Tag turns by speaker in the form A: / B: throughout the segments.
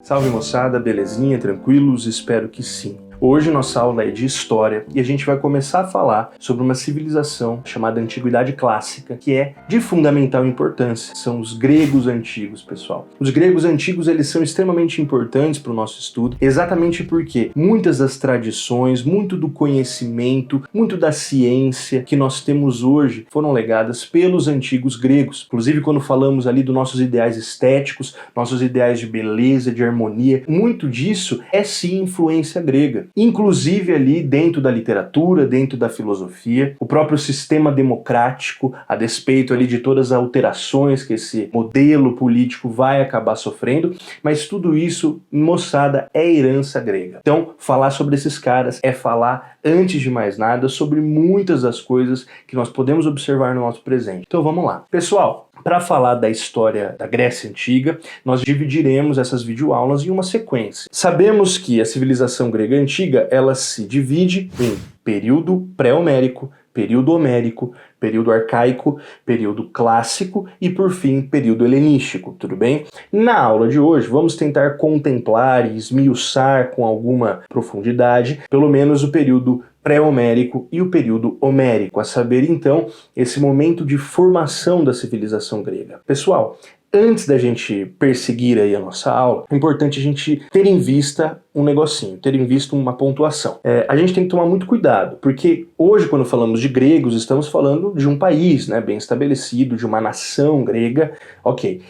A: Salve moçada, belezinha, tranquilos? Espero que sim. Hoje nossa aula é de História e a gente vai começar a falar sobre uma civilização chamada Antiguidade Clássica, que é de fundamental importância. São os gregos antigos, pessoal. Os gregos antigos, eles são extremamente importantes para o nosso estudo, exatamente porque muitas das tradições, muito do conhecimento, muito da ciência que nós temos hoje foram legadas pelos antigos gregos. Inclusive, quando falamos ali dos nossos ideais estéticos, nossos ideais de beleza, de harmonia, muito disso é sim influência grega. Inclusive ali dentro da literatura, dentro da filosofia, o próprio sistema democrático, a despeito ali de todas as alterações que esse modelo político vai acabar sofrendo, mas tudo isso, moçada, é herança grega. Então, falar sobre esses caras é falar, antes de mais nada, sobre muitas das coisas que nós podemos observar no nosso presente. Então vamos lá. Pessoal, para falar da história da Grécia Antiga, nós dividiremos essas videoaulas em uma sequência. Sabemos que a civilização grega antiga, ela se divide em período pré-homérico, período homérico, período arcaico, período clássico e, por fim, período helenístico, tudo bem? Na aula de hoje, vamos tentar contemplar e esmiuçar com alguma profundidade, pelo menos o período pré-homérico e o período homérico, a saber, então, esse momento de formação da civilização grega. Pessoal, antes da gente perseguir aí a nossa aula, é importante a gente ter em vista um negocinho, ter em vista uma pontuação. A gente tem que tomar muito cuidado, porque hoje, quando falamos de gregos, estamos falando de um país, né, bem estabelecido, de uma nação grega, ok.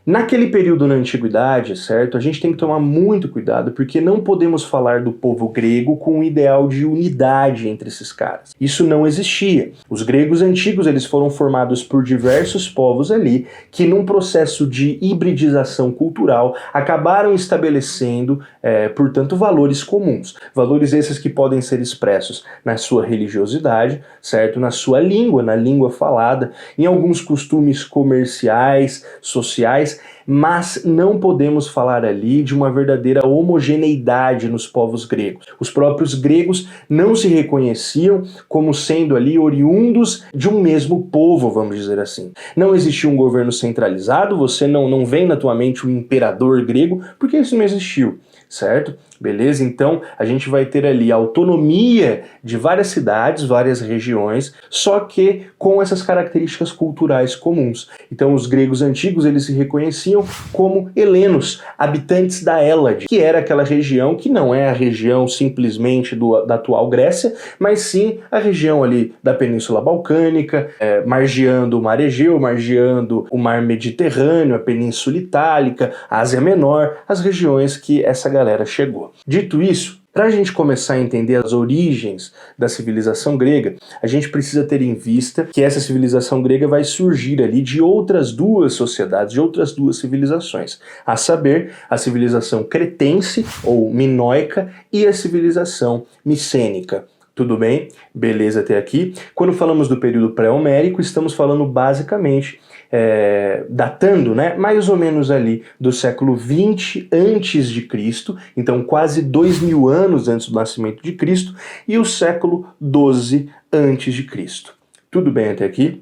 A: Naquele período na antiguidade, certo? A gente tem que tomar muito cuidado porque não podemos falar do povo grego com um ideal de unidade entre esses caras. Isso não existia. Os gregos antigos, eles foram formados por diversos povos ali que num processo de hibridização cultural acabaram estabelecendo, portanto, valores comuns. Valores esses que podem ser expressos na sua religiosidade, certo? Na sua língua, na língua falada, em alguns costumes comerciais, sociais, mas não podemos falar ali de uma verdadeira homogeneidade nos povos gregos. Os próprios gregos não se reconheciam como sendo ali oriundos de um mesmo povo, vamos dizer assim. Não existia um governo centralizado, você não vem na tua mente um imperador grego, porque isso não existiu, certo? Beleza? Então, a gente vai ter ali a autonomia de várias cidades, várias regiões, só que com essas características culturais comuns. Então, os gregos antigos, eles se reconheciam como helenos, habitantes da Hélade, que era aquela região que não é a região simplesmente da atual Grécia, mas sim a região ali da Península Balcânica, margeando o Mar Egeu, margeando o Mar Mediterrâneo, a Península Itálica, a Ásia Menor, as regiões que essa galera chegou. Dito isso, para a gente começar a entender as origens da civilização grega, a gente precisa ter em vista que essa civilização grega vai surgir ali de outras duas sociedades, de outras duas civilizações, a saber, a civilização cretense ou minoica e a civilização micênica. Tudo bem? Beleza até aqui? Quando falamos do período pré-homérico, estamos falando basicamente datando, né, mais ou menos ali do século 20 antes de Cristo, então quase 2000 anos antes do nascimento de Cristo, e o século 12 antes de Cristo. Tudo bem até aqui?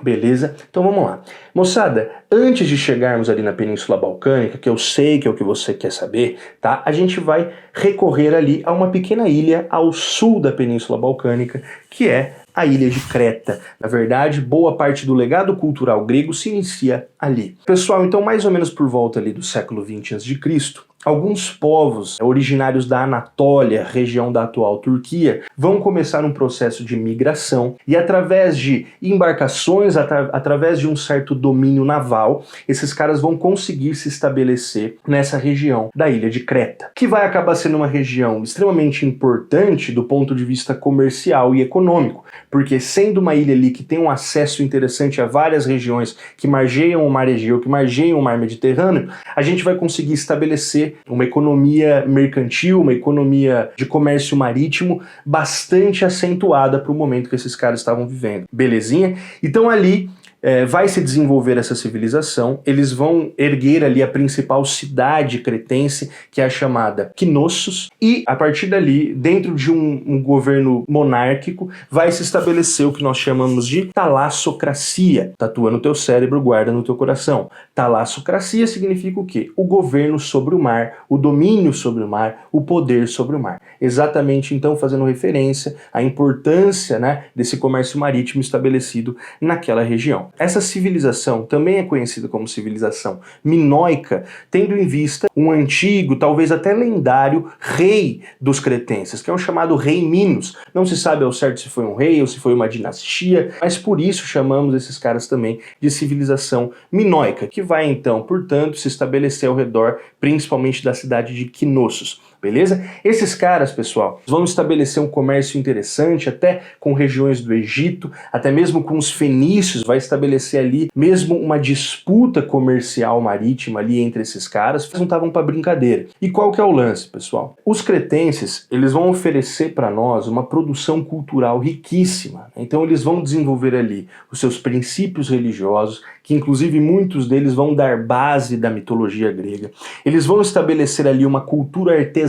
A: Beleza? Então vamos lá. Moçada, antes de chegarmos ali na Península Balcânica, que eu sei que é o que você quer saber, tá? A gente vai recorrer ali a uma pequena ilha ao sul da Península Balcânica, que é a ilha de Creta. Na verdade, boa parte do legado cultural grego se inicia ali. Pessoal, então mais ou menos por volta ali do século 20 a.C., alguns povos originários da Anatólia, região da atual Turquia, vão começar um processo de migração e através de embarcações, através de um certo domínio naval, esses caras vão conseguir se estabelecer nessa região da ilha de Creta, que vai acabar sendo uma região extremamente importante do ponto de vista comercial e econômico, porque sendo uma ilha ali que tem um acesso interessante a várias regiões que margeiam o Mar Egeu, que margeiam o Mar Mediterrâneo, a gente vai conseguir estabelecer uma economia mercantil, uma economia de comércio marítimo bastante acentuada para o momento que esses caras estavam vivendo. Belezinha? Então ali vai se desenvolver essa civilização, eles vão erguer ali a principal cidade cretense, que é a chamada Knossos, e a partir dali, dentro de um governo monárquico, vai se estabelecer o que nós chamamos de talassocracia. Tatua no teu cérebro, guarda no teu coração. Talassocracia significa o quê? O governo sobre o mar, o domínio sobre o mar, o poder sobre o mar. Exatamente, então, fazendo referência à importância, né, desse comércio marítimo estabelecido naquela região. Essa civilização também é conhecida como civilização minoica, tendo em vista um antigo, talvez até lendário, rei dos cretenses, que é o chamado rei Minos. Não se sabe ao certo se foi um rei ou se foi uma dinastia, mas por isso chamamos esses caras também de civilização minoica, que vai então, portanto, se estabelecer ao redor, principalmente da cidade de Knossos. Beleza? Esses caras, pessoal, vão estabelecer um comércio interessante até com regiões do Egito, até mesmo com os fenícios, vai estabelecer ali mesmo uma disputa comercial marítima ali entre esses caras, eles não estavam para brincadeira. E qual que é o lance, pessoal? Os cretenses, eles vão oferecer para nós uma produção cultural riquíssima. Então eles vão desenvolver ali os seus princípios religiosos, que inclusive muitos deles vão dar base da mitologia grega. Eles vão estabelecer ali uma cultura artesanal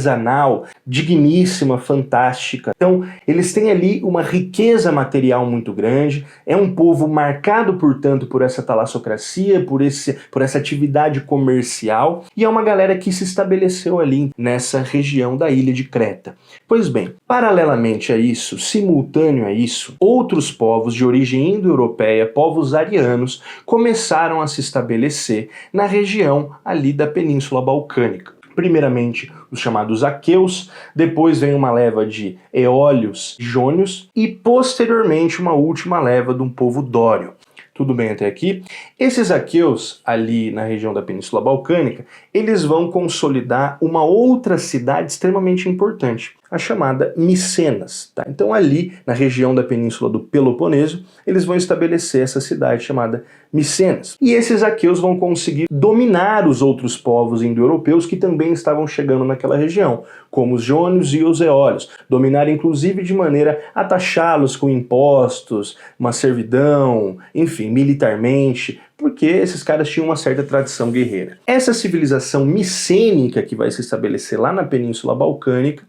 A: digníssima, fantástica. Então, eles têm ali uma riqueza material muito grande, é um povo marcado, portanto, por essa talassocracia, por essa atividade comercial, e é uma galera que se estabeleceu ali nessa região da ilha de Creta. Pois bem, paralelamente a isso, simultâneo a isso, outros povos de origem indo-europeia, povos arianos, começaram a se estabelecer na região ali da Península Balcânica. Primeiramente, os chamados aqueus, depois vem uma leva de eólios e jônios e, posteriormente, uma última leva de um povo dório. Tudo bem até aqui? Esses aqueus, ali na região da Península Balcânica, eles vão consolidar uma outra cidade extremamente importante, a chamada Micenas. Tá? Então ali, na região da Península do Peloponeso, eles vão estabelecer essa cidade chamada Micenas. E esses aqueus vão conseguir dominar os outros povos indo-europeus que também estavam chegando naquela região, como os jônios e os eólios. Dominar inclusive de maneira a taxá-los com impostos, uma servidão, enfim, militarmente, porque esses caras tinham uma certa tradição guerreira. Essa civilização micênica que vai se estabelecer lá na Península Balcânica,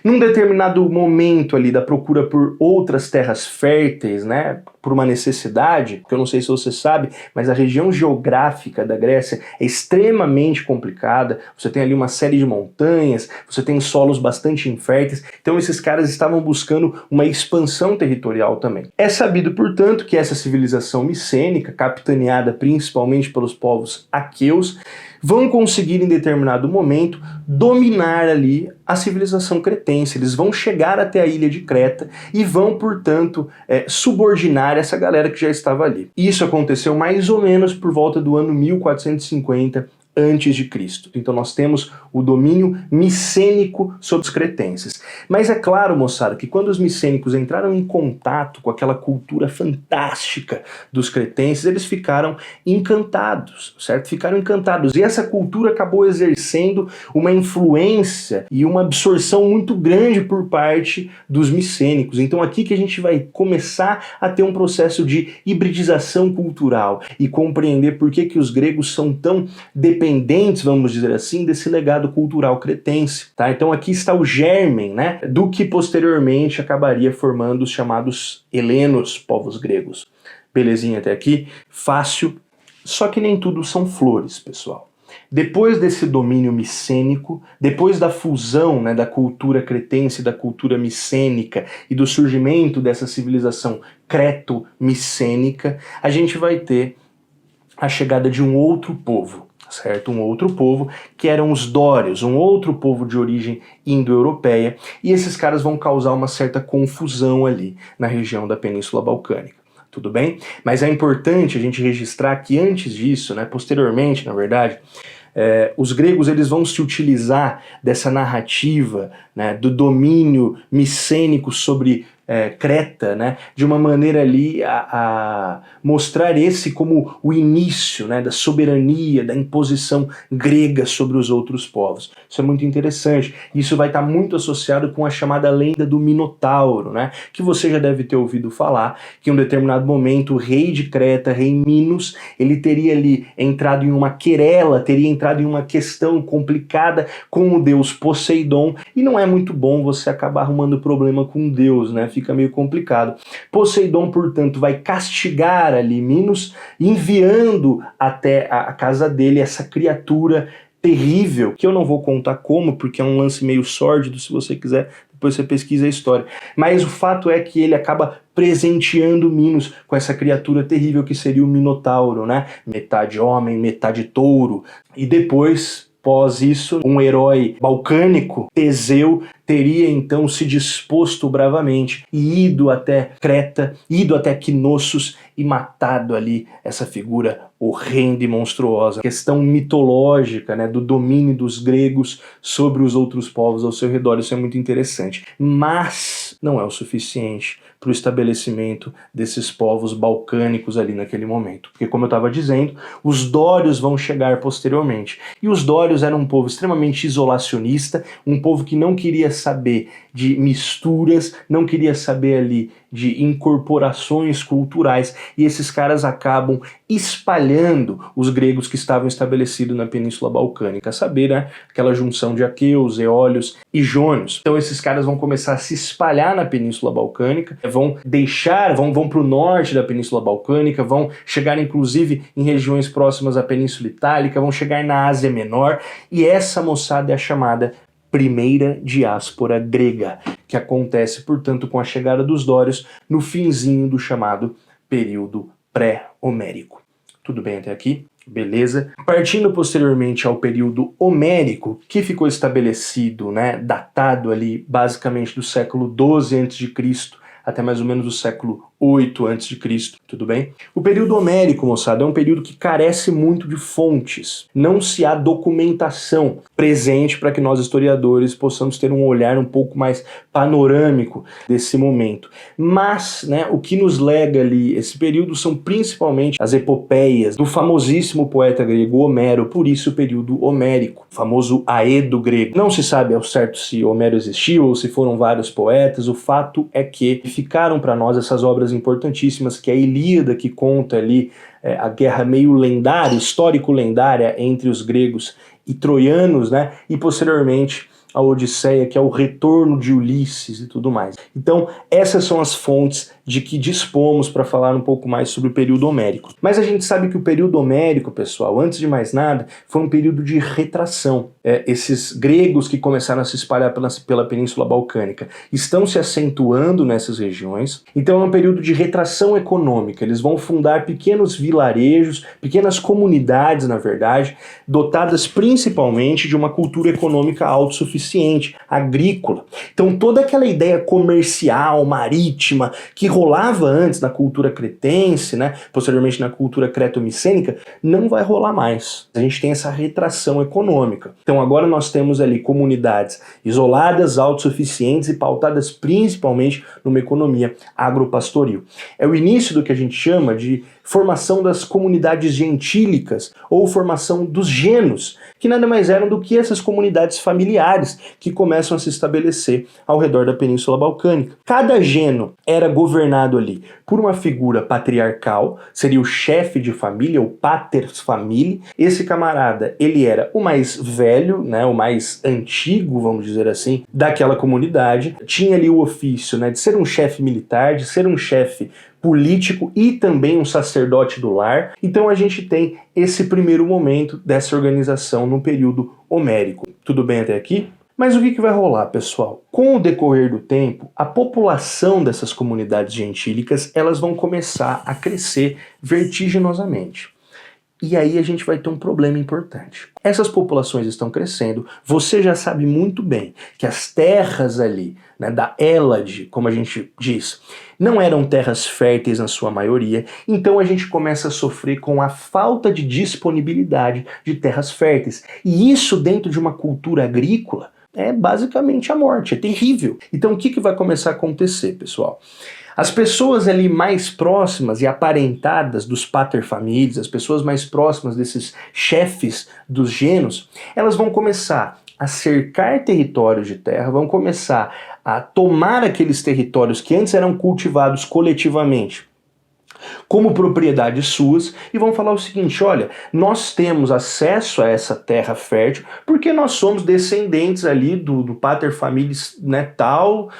A: num determinado momento ali da procura por outras terras férteis, né, por uma necessidade, que eu não sei se você sabe, mas a região geográfica da Grécia é extremamente complicada, você tem ali uma série de montanhas, você tem solos bastante inférteis, então esses caras estavam buscando uma expansão territorial também. É sabido, portanto, que essa civilização micênica, capitaneada principalmente pelos povos aqueus, vão conseguir em determinado momento dominar ali a civilização cretense. Eles vão chegar até a ilha de Creta e vão, portanto, subordinar essa galera que já estava ali. Isso aconteceu mais ou menos por volta do ano 1450 antes de Cristo. Então nós temos o domínio micênico sobre os cretenses. Mas é claro, moçada, que quando os micênicos entraram em contato com aquela cultura fantástica dos cretenses, eles ficaram encantados, certo? Ficaram encantados. E essa cultura acabou exercendo uma influência e uma absorção muito grande por parte dos micênicos. Então aqui que a gente vai começar a ter um processo de hibridização cultural e compreender por que os gregos são tão dependentes, vamos dizer assim, desse legado cultural cretense, tá? Então aqui está o germen, né, do que posteriormente acabaria formando os chamados helenos, povos gregos. Belezinha até aqui? Fácil, só que nem tudo são flores, pessoal. Depois desse domínio micênico, depois da fusão, né, da cultura cretense e da cultura micênica e do surgimento dessa civilização creto-micênica, a gente vai ter a chegada de um outro povo, certo? Um outro povo, que eram os dórios, um outro povo de origem indo-europeia, e esses caras vão causar uma certa confusão ali na região da Península Balcânica. Tudo bem? Mas é importante a gente registrar que antes disso, né, posteriormente, na verdade, os gregos eles vão se utilizar dessa narrativa, né, do domínio micênico sobre Creta, né, de uma maneira ali a mostrar esse como o início, né, da soberania, da imposição grega sobre os outros povos. Isso é muito interessante. Isso vai estar muito associado com a chamada lenda do Minotauro, né, que você já deve ter ouvido falar, que em um determinado momento o rei de Creta, rei Minos, ele teria ali entrado em uma querela, teria entrado em uma questão complicada com o deus Poseidon, e não é muito bom você acabar arrumando problema com Deus, né? Fica meio complicado. Poseidon, portanto, vai castigar ali Minos, enviando até a casa dele essa criatura terrível, que eu não vou contar como, porque é um lance meio sórdido, se você quiser, depois você pesquisa a história. Mas o fato é que ele acaba presenteando Minos com essa criatura terrível que seria o Minotauro, né? Metade homem, metade touro. E depois, após isso, um herói balcânico, Teseu, teria então se disposto bravamente e ido até Creta, ido até Knossos e matado ali essa figura horrenda e monstruosa. Questão mitológica, né, do domínio dos gregos sobre os outros povos ao seu redor. Isso é muito interessante. Mas não é o suficiente para o estabelecimento desses povos balcânicos ali naquele momento. Porque, como eu estava dizendo, os dórios vão chegar posteriormente. E os dórios eram um povo extremamente isolacionista, um povo que não queria saber de misturas, não queria saber ali de incorporações culturais, e esses caras acabam espalhando os gregos que estavam estabelecidos na Península Balcânica, a saber, né, aquela junção de aqueus, eólios e jônios. Então esses caras vão começar a se espalhar na Península Balcânica, vão para o norte da Península Balcânica, vão chegar inclusive em regiões próximas à Península Itálica, vão chegar na Ásia Menor, e essa moçada é a chamada primeira diáspora grega, que acontece, portanto, com a chegada dos dórios no finzinho do chamado período pré-homérico. Tudo bem até aqui? Beleza? Partindo posteriormente ao período homérico, que ficou estabelecido, né, datado ali basicamente do século XII a.C. até mais ou menos o século 8 a.C., tudo bem? O período homérico, moçada, é um período que carece muito de fontes. Não se há documentação presente para que nós, historiadores, possamos ter um olhar um pouco mais panorâmico desse momento. Mas, né, o que nos lega ali esse período são principalmente as epopeias do famosíssimo poeta grego Homero, por isso o período homérico, o famoso Aedo grego. Não se sabe ao certo se Homero existiu ou se foram vários poetas, o fato é que ficaram para nós essas obras importantíssimas, que é a Ilíada, que conta ali a guerra meio lendária, histórico-lendária entre os gregos e troianos, né? E posteriormente a Odisseia, que é o retorno de Ulisses e tudo mais. Então, essas são as fontes de que dispomos para falar um pouco mais sobre o período homérico. Mas a gente sabe que o período homérico, pessoal, antes de mais nada, foi um período de retração. Esses gregos que começaram a se espalhar pela Península Balcânica estão se acentuando nessas regiões. Então é um período de retração econômica. Eles vão fundar pequenos vilarejos, pequenas comunidades, na verdade, dotadas principalmente de uma cultura econômica autossuficiente, agrícola. Então toda aquela ideia comercial, marítima, que rolava antes na cultura cretense, né, posteriormente na cultura creto-micênica, não vai rolar mais. A gente tem essa retração econômica. Então agora nós temos ali comunidades isoladas, autossuficientes e pautadas principalmente numa economia agropastoril. É o início do que a gente chama de formação das comunidades gentílicas ou formação dos genos, que nada mais eram do que essas comunidades familiares que começam a se estabelecer ao redor da Península Balcânica. Cada geno era governado ali por uma figura patriarcal, seria o chefe de família, o pater familiae. Esse camarada, ele era o mais velho, né, o mais antigo, vamos dizer assim, daquela comunidade. Tinha ali o ofício, né, de ser um chefe militar, de ser um chefe político e também um sacerdote do lar. Então a gente tem esse primeiro momento dessa organização no período homérico. Tudo bem até aqui? Mas o que vai rolar, pessoal? Com o decorrer do tempo, a população dessas comunidades gentílicas, elas vão começar a crescer vertiginosamente. E aí a gente vai ter um problema importante. Essas populações estão crescendo, você já sabe muito bem que as terras ali, né, da Hélade, como a gente diz, não eram terras férteis na sua maioria, então a gente começa a sofrer com a falta de disponibilidade de terras férteis. E isso dentro de uma cultura agrícola é basicamente a morte, é terrível. Então o que vai começar a acontecer, pessoal? As pessoas ali mais próximas e aparentadas dos paterfamilias, as pessoas mais próximas desses chefes dos genos, elas vão começar a cercar territórios de terra, vão começar a tomar aqueles territórios que antes eram cultivados coletivamente como propriedades suas e vão falar o seguinte: olha, nós temos acesso a essa terra fértil porque nós somos descendentes ali do paterfamilias, né, tal,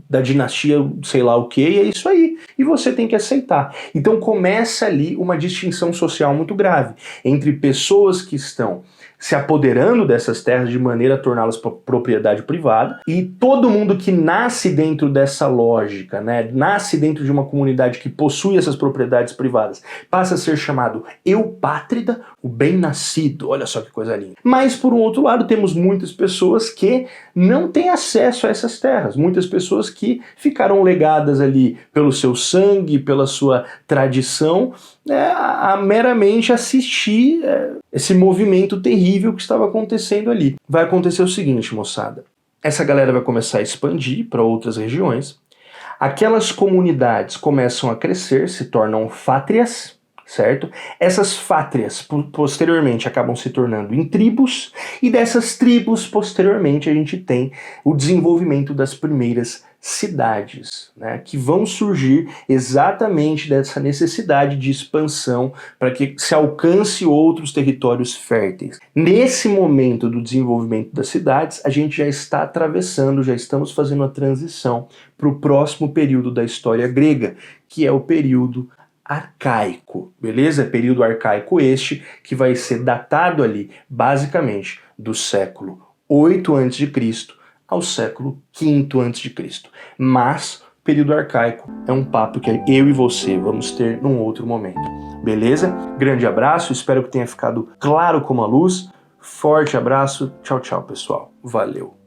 A: da dinastia sei lá o que, e é isso aí. E você tem que aceitar. Então começa ali uma distinção social muito grave entre pessoas que estão se apoderando dessas terras de maneira a torná-las propriedade privada, e todo mundo que nasce dentro dessa lógica, né, nasce dentro de uma comunidade que possui essas propriedades privadas, passa a ser chamado eupátrida, o bem-nascido. Olha só que coisa linda. Mas, por um outro lado, temos muitas pessoas que não têm acesso a essas terras, muitas pessoas que ficaram legadas ali pelo seu sangue, pela sua tradição, a meramente assistir esse movimento terrível que estava acontecendo ali. Vai acontecer o seguinte, moçada: essa galera vai começar a expandir para outras regiões, aquelas comunidades começam a crescer, se tornam fátrias, certo? Essas fátrias posteriormente acabam se tornando em tribos, e dessas tribos posteriormente a gente tem o desenvolvimento das primeiras cidades, né, que vão surgir exatamente dessa necessidade de expansão para que se alcance outros territórios férteis. Nesse momento do desenvolvimento das cidades, a gente já está atravessando, já estamos fazendo a transição para o próximo período da história grega, que é o período arcaico, beleza? Período arcaico este que vai ser datado ali basicamente do século 8 a.C. ao século V a.C. Mas o período arcaico é um papo que eu e você vamos ter num outro momento, beleza? Grande abraço, espero que tenha ficado claro como a luz. Forte abraço, tchau, tchau, pessoal. Valeu!